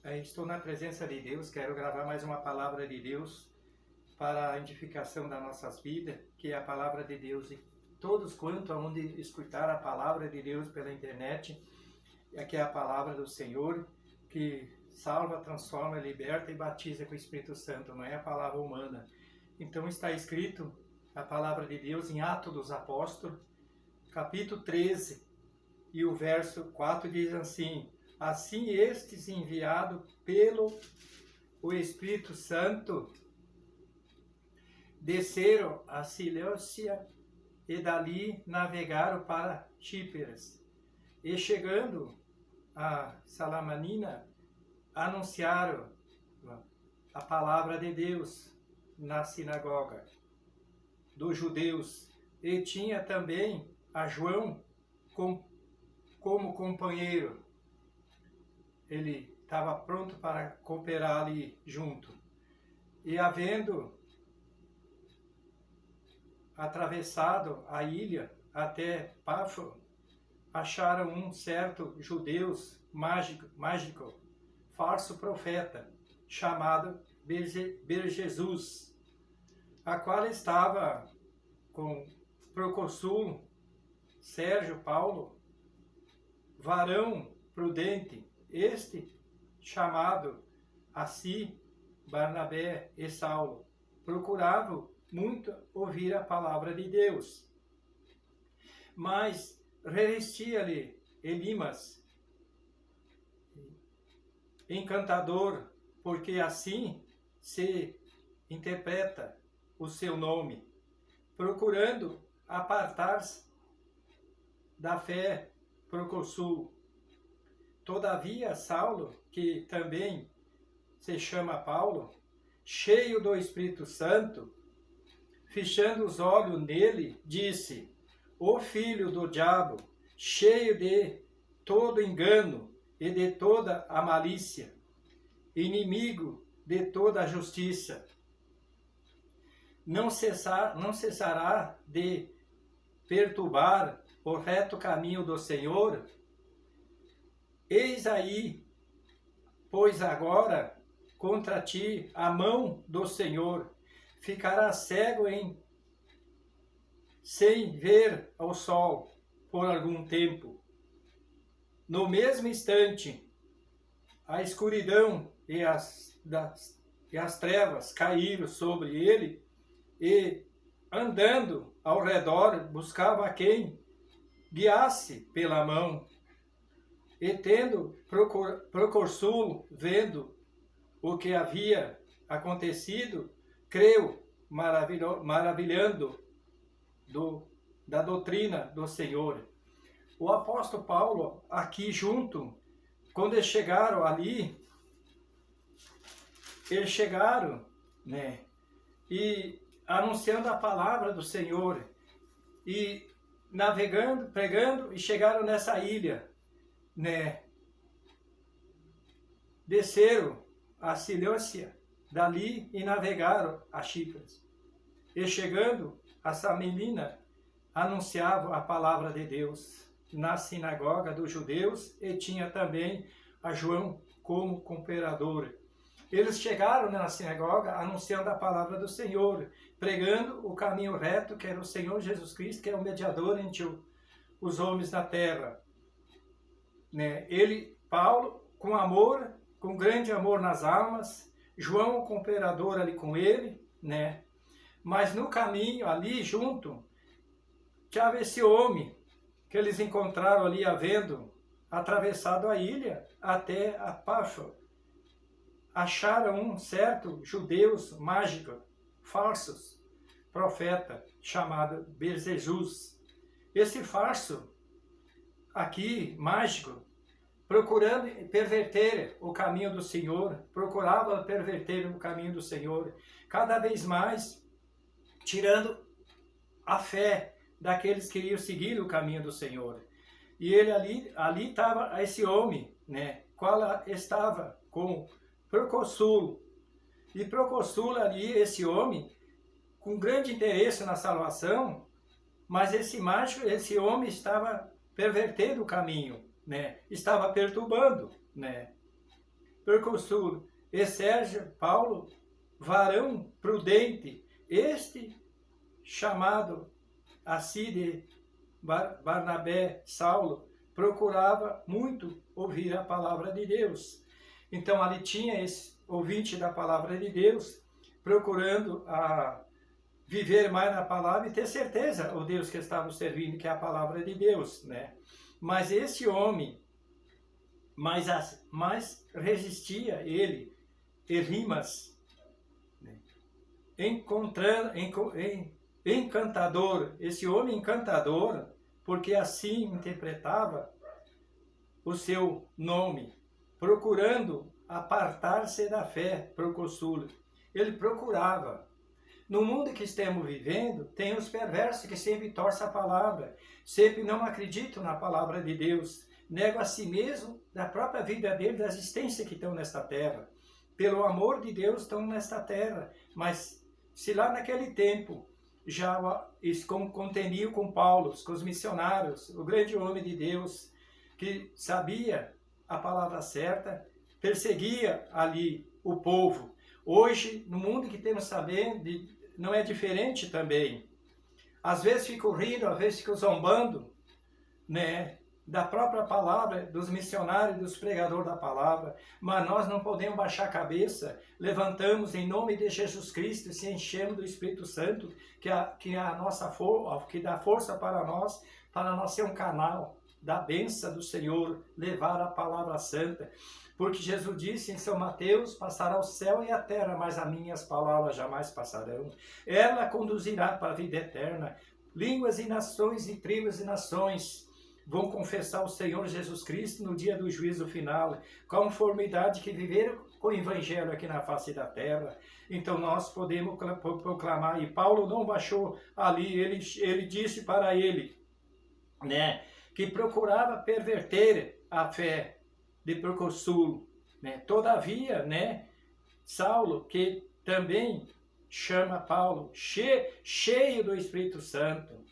Estou na presença de Deus, quero gravar mais uma palavra de Deus para a edificação das nossas vidas, que é a palavra de Deus. E todos quanto aonde escutar a palavra de Deus pela internet, que é a palavra do Senhor, que salva, transforma, liberta e batiza com o Espírito Santo, não é a palavra humana. Então está escrito a palavra de Deus em Atos dos Apóstolos, capítulo 13, e o verso 4 diz assim: assim estes enviado pelo o Espírito Santo desceram a Cilícia e dali navegaram para Chipre. E chegando a Salamanina, anunciaram a palavra de Deus na sinagoga dos judeus. E tinha também a João como companheiro. Ele estava pronto para cooperar ali junto. E havendo atravessado a ilha até Pafo, acharam um certo judeu mágico, falso profeta, chamado Bar-Jesus, a qual estava com o procônsul Sérgio Paulo, varão prudente, este chamado a si Barnabé e Saulo, procuravam muito ouvir a palavra de Deus. Mas revestia-lhe Elimas, encantador, porque assim se interpreta o seu nome, procurando apartar-se da fé procônsul. Todavia Saulo, que também se chama Paulo, cheio do Espírito Santo, fechando os olhos nele, disse: ó filho do diabo, cheio de todo engano e de toda a malícia, inimigo de toda a justiça, não cessará de perturbar o reto caminho do Senhor? Eis aí, pois agora, contra ti a mão do Senhor, ficará cego sem ver ao sol por algum tempo. No mesmo instante, a escuridão e as trevas caíram sobre ele, e, andando ao redor, buscava a quem guiasse pela mão. E tendo procônsul vendo o que havia acontecido, creu, maravilhando da doutrina do Senhor. O apóstolo Paulo, aqui junto, quando eles chegaram ali, e anunciando a palavra do Senhor, e navegando, pregando, e chegaram nessa ilha, desceram a Cilícia dali e navegaram a Chipre. E chegando a Salamanina, anunciavam a palavra de Deus na sinagoga dos judeus, e tinha também a João como cooperador. Eles chegaram na sinagoga anunciando a palavra do Senhor, pregando o caminho reto, que era o Senhor Jesus Cristo, que é o mediador entre os homens da terra. Ele, Paulo, com amor, com grande amor nas almas, João, o cooperador ali com ele, mas no caminho ali junto, estava esse homem que eles encontraram ali, havendo atravessado a ilha até a Pafo. Acharam um certo judeus mágico, falsos, profeta, chamado Bar-Jesus. Esse falso aqui, mágico, procurando perverter o caminho do Senhor, procurava perverter o caminho do Senhor, cada vez mais tirando a fé daqueles que iriam seguir o caminho do Senhor. E ele ali estava esse homem, qual estava com procônsul. E procônsul ali, esse homem, com grande interesse na salvação, mas esse homem estava pervertendo o caminho, estava perturbando, precursor, e Sérgio Paulo, varão prudente, este chamado assim de Barnabé, Saulo, procurava muito ouvir a palavra de Deus. Então ali tinha esse ouvinte da palavra de Deus, procurando viver mais na palavra e ter certeza o Deus que estava servindo, que é a palavra de Deus, né? Mas esse homem, mais resistia ele, Elimas, né? Encantador, esse homem encantador, porque assim interpretava o seu nome, procurando apartar-se da fé, precursor. Ele procurava. No mundo que estamos vivendo, tem os perversos que sempre torcem a palavra, sempre não acreditam na palavra de Deus, negam a si mesmo, da própria vida dele, da existência que estão nesta terra. Pelo amor de Deus estão nesta terra, mas se lá naquele tempo já contendiam com Paulo, com os missionários, o grande homem de Deus, que sabia a palavra certa, perseguia ali o povo. Hoje, no mundo que temos sabendo, não é diferente também. Às vezes fico rindo, às vezes fico zombando, né, da própria palavra, dos missionários, dos pregadores da palavra, mas nós não podemos baixar a cabeça, levantamos em nome de Jesus Cristo e se enchemos do Espírito Santo, que dá força para nós ser um canal da bênção do Senhor, levar a palavra santa. Porque Jesus disse em São Mateus, passará o céu e a terra, mas as minhas palavras jamais passarão. Ela conduzirá para a vida eterna. Línguas e nações e tribos e nações vão confessar o Senhor Jesus Cristo no dia do juízo final, conformidade que viveram com o Evangelho aqui na face da terra. Então nós podemos proclamar, e Paulo não baixou ali, ele disse para ele, né, que procurava perverter a fé de precursor, né? Todavia, né, Saulo, que também chama Paulo, cheio do Espírito Santo,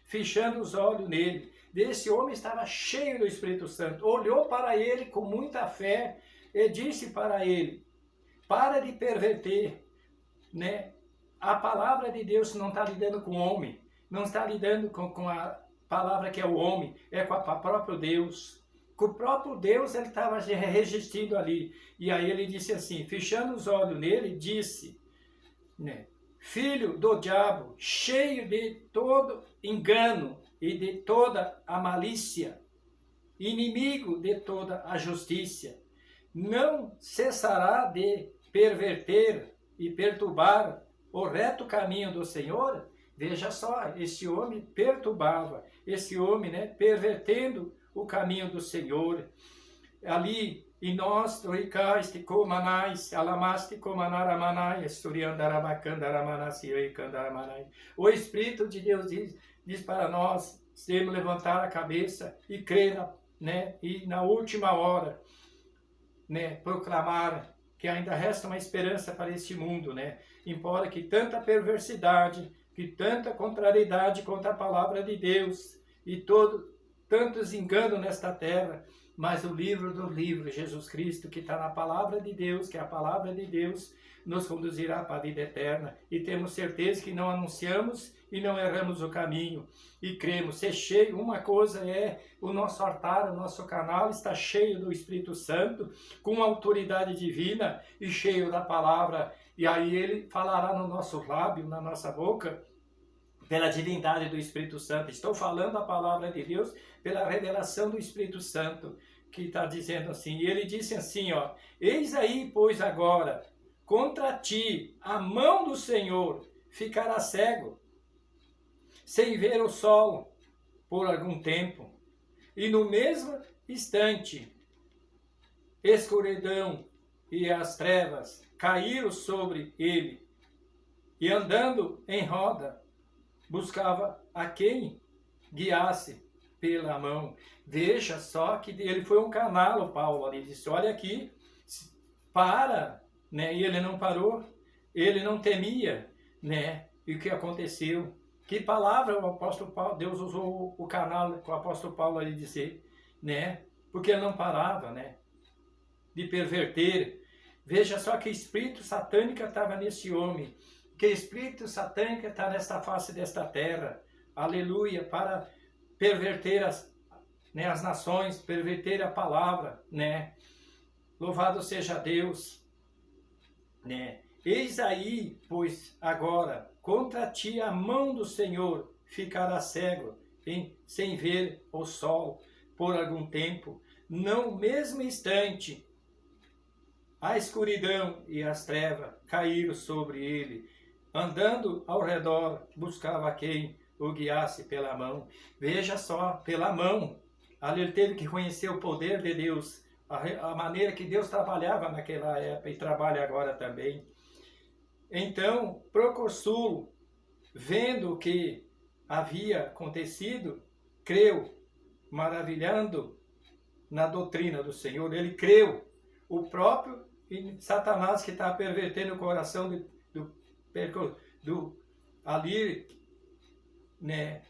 fechando os olhos nele. Esse homem estava cheio do Espírito Santo, olhou para ele com muita fé e disse para ele, para de perverter, né? A palavra de Deus não está lidando com o homem, não está lidando com a palavra que é o homem, é com o próprio Deus. Com o próprio Deus ele estava resistindo ali. E aí ele disse assim, fechando os olhos nele, disse, né, filho do diabo, cheio de todo engano e de toda a malícia, inimigo de toda a justiça, não cessará de perverter e perturbar o reto caminho do Senhor? Veja só, esse homem perturbava, esse homem, né, pervertendo o caminho do Senhor. Ali, e nós, Ricaste, Comanais, Alamaste, Comanaramanai, Esturiandarabacandaramanas, o Espírito de Deus diz para nós, temos levantar a cabeça e crer, né, e na última hora, né, proclamar que ainda resta uma esperança para este mundo, né, embora que tanta perversidade, que tanta contrariedade contra a palavra de Deus, e tantos enganos nesta terra, mas o livro do livro, Jesus Cristo, que está na palavra de Deus, que é a palavra de Deus, nos conduzirá para a vida eterna. E temos certeza que não anunciamos e não erramos o caminho. E cremos, ser cheio, uma coisa é o nosso altar, o nosso canal está cheio do Espírito Santo, com autoridade divina e cheio da palavra. E aí ele falará no nosso lábio, na nossa boca, pela divindade do Espírito Santo. Estou falando a palavra de Deus pela revelação do Espírito Santo, que está dizendo assim. E ele disse assim, ó, eis aí, pois agora, contra ti, a mão do Senhor ficará cego, sem ver o sol por algum tempo. E no mesmo instante, escuridão e as trevas caíram sobre ele, e andando em roda, buscava a quem guiasse pela mão. Veja só que ele foi um canal, Paulo ali disse, olha aqui, para, né? E ele não parou, ele não temia, né? E o que aconteceu? Que palavra o apóstolo Paulo, Deus usou o canal com o apóstolo Paulo ali dizer, né? Porque ele não parava, né? de perverter. Veja só que espírito satânico estava nesse homem, que espírito satânico está nesta face desta terra, aleluia, para perverter as nações, perverter a palavra, né? Louvado seja Deus, né? Eis aí, pois agora, contra ti a mão do Senhor ficará cego, sem ver o sol por algum tempo, no mesmo instante a escuridão e as trevas caíram sobre ele. Andando ao redor, buscava quem o guiasse pela mão. Veja só, pela mão. Ali ele teve que conhecer o poder de Deus, a maneira que Deus trabalhava naquela época e trabalha agora também. Então, Procurso, vendo o que havia acontecido, creu, maravilhando na doutrina do Senhor. Ele creu. O próprio Satanás que está pervertendo o coração ali, né?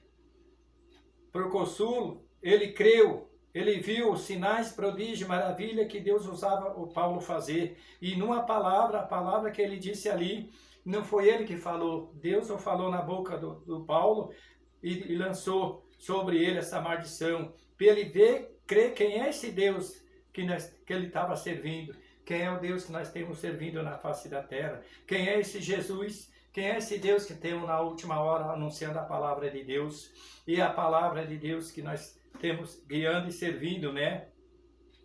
Procurso, ele creu, ele viu os sinais, prodígio, maravilha que Deus usava o Paulo fazer. E numa palavra, a palavra que ele disse ali, não foi ele que falou, Deus o falou na boca do Paulo e lançou sobre ele essa maldição. Para ele ver, crer quem é esse Deus que ele estava servindo. Quem é o Deus que nós temos servindo na face da terra? Quem é esse Jesus? Quem é esse Deus que temos na última hora anunciando a palavra de Deus? E a palavra de Deus que nós temos guiando e servindo, né?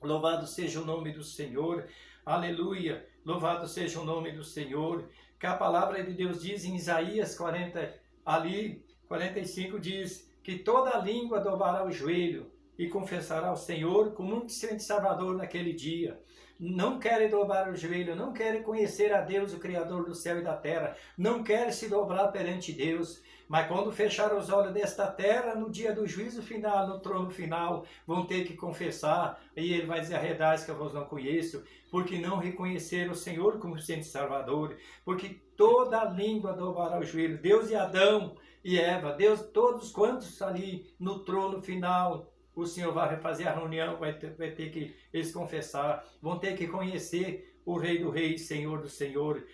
Louvado seja o nome do Senhor. Aleluia. Louvado seja o nome do Senhor. Que a palavra de Deus diz em Isaías 45 diz que toda língua dobrará o joelho e confessará ao Senhor como um sente Salvador naquele dia. Não querem dobrar o joelho, não querem conhecer a Deus, o Criador do céu e da terra, não querem se dobrar perante Deus, mas quando fechar os olhos desta terra, no dia do juízo final, no trono final, vão ter que confessar, e ele vai dizer, arredais que eu vos não conheço, porque não reconheceram o Senhor como sente Salvador, porque toda língua dobrará o joelho, Deus e Adão e Eva, Deus, todos quantos ali no trono final, o Senhor vai fazer a reunião, vai ter que eles confessar, vão ter que conhecer o Rei do Rei, Senhor do Senhor,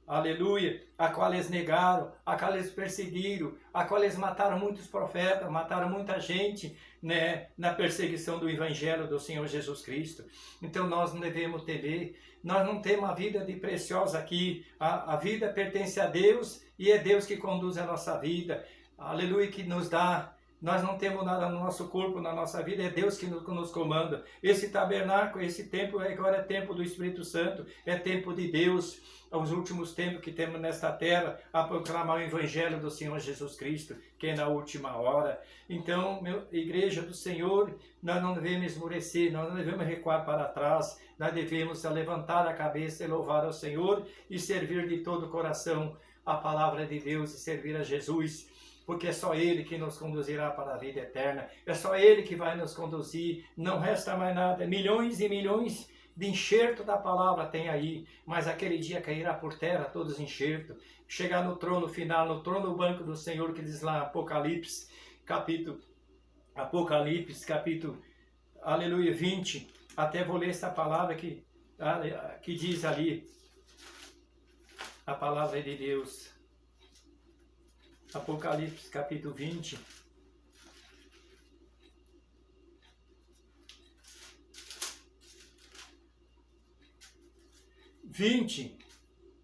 aleluia, a qual eles negaram, a qual eles perseguiram, a qual eles mataram muitos profetas, mataram muita gente, né, na perseguição do Evangelho do Senhor Jesus Cristo. Então nós não devemos temer, nós não temos a vida de preciosa aqui, a vida pertence a Deus e é Deus que conduz a nossa vida, aleluia, que nos dá. Nós não temos nada no nosso corpo, na nossa vida, é Deus que nos comanda. Esse tabernáculo, esse templo, agora é tempo do Espírito Santo, é tempo de Deus, os últimos tempos que temos nesta terra, a proclamar o Evangelho do Senhor Jesus Cristo, que é na última hora. Então, igreja do Senhor, nós não devemos esmorecer, nós não devemos recuar para trás, nós devemos levantar a cabeça e louvar ao Senhor e servir de todo o coração a palavra de Deus e servir a Jesus, porque é só Ele que nos conduzirá para a vida eterna, é só Ele que vai nos conduzir, não resta mais nada, milhões e milhões de enxerto da palavra tem aí, mas aquele dia cairá por terra todos os enxertos, chegar no trono final, no trono banco do Senhor, que diz lá Apocalipse, capítulo, aleluia, 20, até vou ler essa palavra que diz ali, a palavra de Deus. Apocalipse, capítulo 20.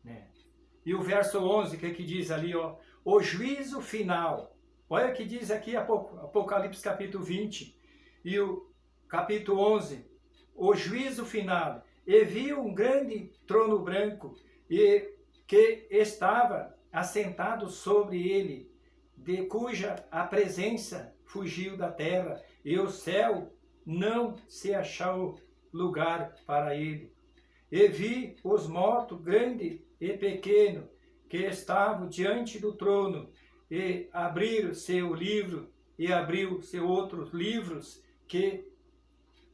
Né? E o verso 11, que diz ali, ó, o juízo final. Olha o que diz aqui Apocalipse, capítulo 20. E o capítulo 11, o juízo final. E viu um grande trono branco, e que estava assentado sobre ele, de cuja a presença fugiu da terra, e o céu não se achou lugar para ele. E vi os mortos, grande e pequeno, que estavam diante do trono, e abriram seu livro, e abriu seus outros livros, que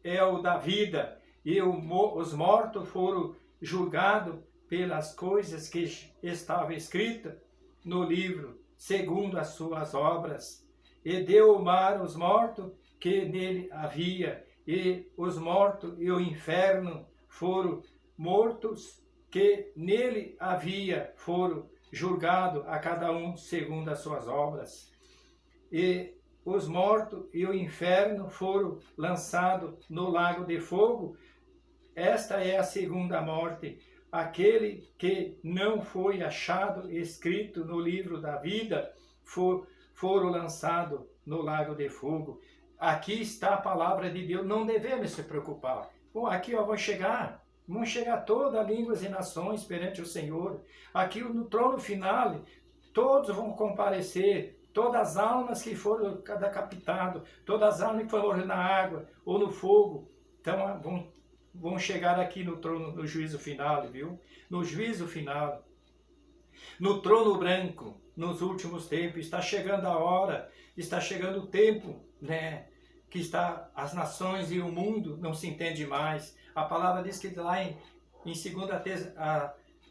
é o da vida, e os mortos foram julgados pelas coisas que estavam escritas no livro, segundo as suas obras. E deu o mar os mortos que nele havia, e os mortos e o inferno foram mortos, que nele havia, foram julgados a cada um segundo as suas obras. E os mortos e o inferno foram lançados no lago de fogo. Esta é a segunda morte. Aquele que não foi achado escrito no livro da vida foram lançados no lago de fogo. Aqui está a palavra de Deus, não devemos se preocupar. Bom, aqui vão chegar todas as línguas e nações perante o Senhor. Aqui no trono final, todos vão comparecer, todas as almas que foram decapitadas, todas as almas que foram na água ou no fogo, então vão chegar aqui no trono, no juízo final, viu? No juízo final. No trono branco, nos últimos tempos, está chegando a hora, está chegando o tempo, né? Que está, as nações e o mundo não se entendem mais. A palavra diz que lá em 2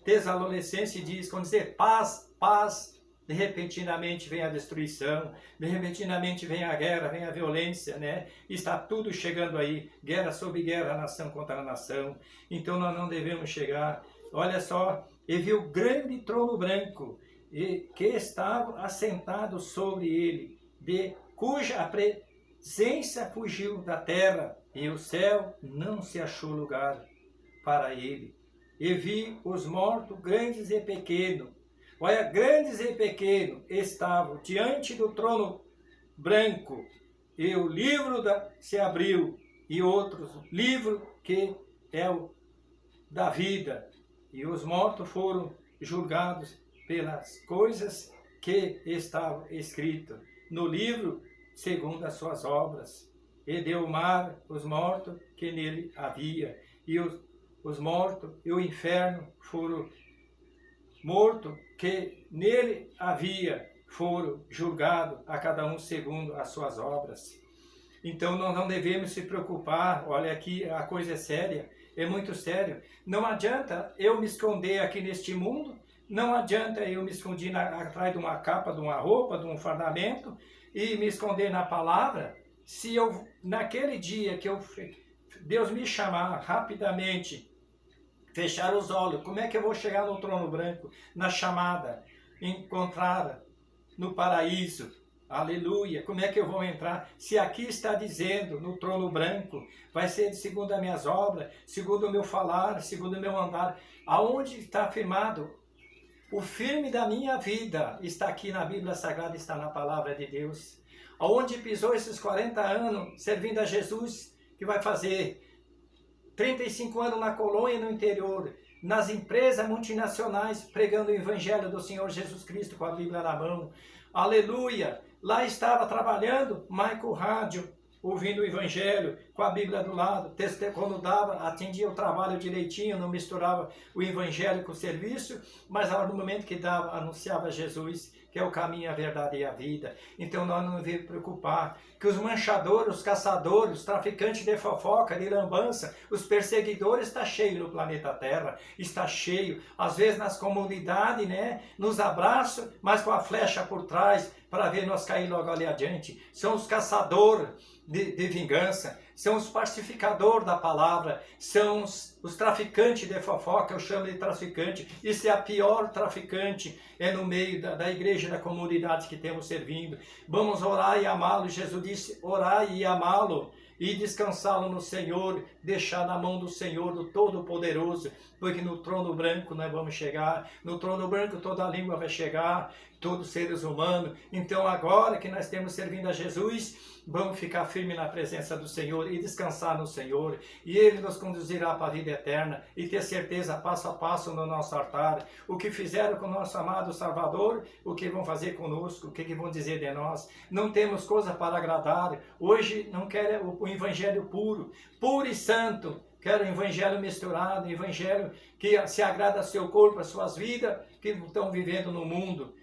Tessalonicenses diz, quando dizer paz, paz, de repentinamente vem a destruição, de repentinamente vem a guerra, vem a violência, né? Está tudo chegando aí, guerra sobre guerra, nação contra nação. Então nós não devemos chegar. Olha só, e viu grande trono branco, e que estava assentado sobre ele, de cuja presença fugiu da terra, e o céu não se achou lugar para ele. E vi os mortos, grandes e pequenos. Olha, grandes e pequenos estavam diante do trono branco, e o livro se abriu, e outro livro que é o da vida, e os mortos foram julgados pelas coisas que estavam escritas no livro, segundo as suas obras. E deu o mar os mortos que nele havia, e os mortos e o inferno foram mortos que nele havia, foram julgados a cada um segundo as suas obras. Então nós não devemos se preocupar. Olha aqui, a coisa é séria, é muito sério. Não adianta eu me esconder aqui neste mundo, não adianta eu me esconder atrás de uma capa, de uma roupa, de um fardamento e me esconder na palavra. Se eu, naquele dia que Deus me chamar rapidamente, fechar os olhos, como é que eu vou chegar no trono branco, na chamada, encontrar no paraíso? Aleluia! Como é que eu vou entrar? Se aqui está dizendo, no trono branco, vai ser segundo as minhas obras, segundo o meu falar, segundo o meu andar. Aonde está afirmado? O firme da minha vida está aqui na Bíblia Sagrada, está na palavra de Deus. Aonde pisou esses 40 anos servindo a Jesus, que vai fazer 35 anos na colônia no interior, nas empresas multinacionais, pregando o Evangelho do Senhor Jesus Cristo com a Bíblia na mão. Aleluia! Lá estava trabalhando, mas com o rádio, ouvindo o Evangelho, com a Bíblia do lado. Quando dava, atendia o trabalho direitinho, não misturava o Evangelho com o serviço, mas no momento que dava, anunciava Jesus, que é o caminho, a verdade e a vida. Então nós não devemos preocupar que os manchadores, os caçadores, os traficantes de fofoca, de lambança, os perseguidores, está cheio no planeta Terra, está cheio, às vezes nas comunidades, né, nos abraçam, mas com a flecha por trás, para ver nós cair logo ali adiante. São os caçadores de vingança, são os pacificadores da palavra, são os traficantes de fofoca, eu chamo de traficante. Isso é a pior traficante, é no meio da igreja, da comunidade que temos servindo. Vamos orar e amá-lo. Jesus disse, orar e amá-lo e descansá-lo no Senhor, deixar na mão do Senhor, do Todo-Poderoso, porque no trono branco nós vamos chegar, no trono branco toda a língua vai chegar, todos os seres humanos. Então agora que nós temos servindo a Jesus, vamos ficar firmes na presença do Senhor e descansar no Senhor, e Ele nos conduzirá para a vida eterna, e ter certeza passo a passo no nosso altar, o que fizeram com o nosso amado Salvador, o que vão fazer conosco, o que vão dizer de nós. Não temos coisa para agradar, hoje não quer o evangelho puro e santo, quero o evangelho misturado, o evangelho que se agrada ao seu corpo, às suas vidas, que estão vivendo no mundo.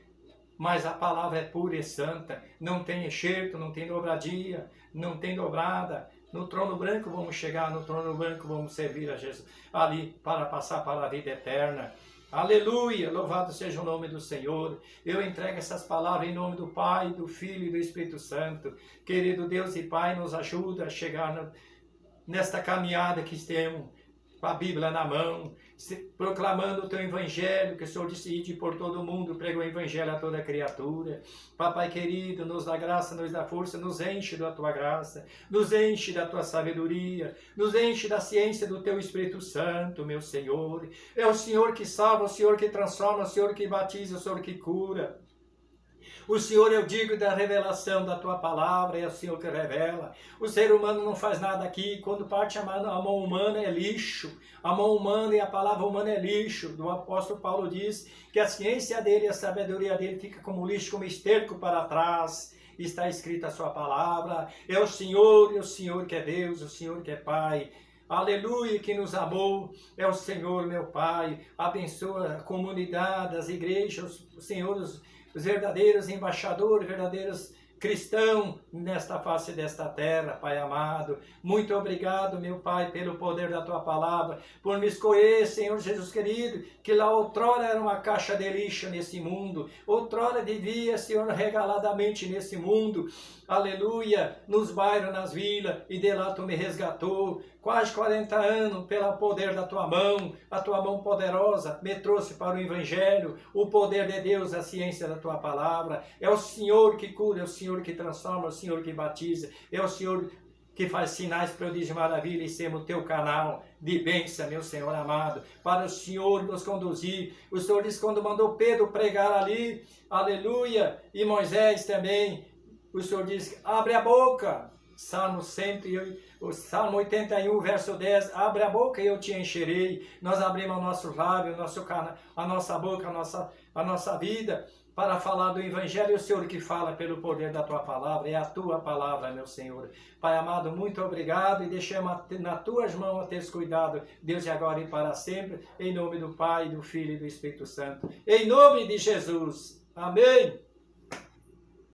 Mas a palavra é pura e santa, não tem enxerto, não tem dobradia, não tem dobrada. No trono branco vamos chegar, no trono branco vamos servir a Jesus ali para passar para a vida eterna. Aleluia, louvado seja o nome do Senhor. Eu entrego essas palavras em nome do Pai, do Filho e do Espírito Santo. Querido Deus e Pai, nos ajuda a chegar nesta caminhada que temos. com a Bíblia na mão, proclamando o teu evangelho, que o Senhor decide por todo mundo, prega o evangelho a toda criatura. Papai querido, nos dá graça, nos dá força, nos enche da tua graça, nos enche da tua sabedoria, nos enche da ciência do teu Espírito Santo, meu Senhor. É o Senhor que salva, o Senhor que transforma, o Senhor que batiza, o Senhor que cura. O Senhor, eu digo, da revelação da tua palavra, é o Senhor que revela. O ser humano não faz nada aqui. Quando parte a mão humana é lixo. A mão humana e a palavra humana é lixo. O apóstolo Paulo diz que a ciência dele e a sabedoria dele fica como lixo, como esterco para trás. Está escrita a sua palavra. É o Senhor que é Deus, o Senhor que é Pai. Aleluia, que nos amou, é o Senhor, meu Pai. Abençoa a comunidade, as igrejas, o Senhor, os verdadeiros embaixadores, verdadeiros cristãos nesta face desta terra, Pai amado. Muito obrigado, meu Pai, pelo poder da Tua palavra, por me escolher, Senhor Jesus querido, que lá outrora era uma caixa de lixo nesse mundo, outrora vivia, Senhor, regaladamente nesse mundo, aleluia, nos bairros, nas vilas, e de lá Tu me resgatou, quase 40 anos, pelo poder da Tua mão, a Tua mão poderosa, me trouxe para o Evangelho, o poder de Deus, a ciência da Tua palavra. É o Senhor que cura, é o Senhor que transforma, é o Senhor que batiza, é o Senhor que faz sinais, prodígios, maravilha, e sermos o Teu canal de bênção, meu Senhor amado, para o Senhor nos conduzir. O Senhor disse quando mandou Pedro pregar ali, aleluia, e Moisés também, o Senhor disse, abre a boca, Salmo 81, verso 10, abre a boca e eu te encherei. Nós abrimos o nosso lábio, a nossa boca, a nossa vida, para falar do Evangelho, o Senhor que fala pelo poder da Tua palavra, é a Tua palavra, meu Senhor. Pai amado, muito obrigado, e deixamos nas Tuas mãos a teres cuidado, Deus, e agora e para sempre, em nome do Pai, do Filho e do Espírito Santo. Em nome de Jesus. Amém.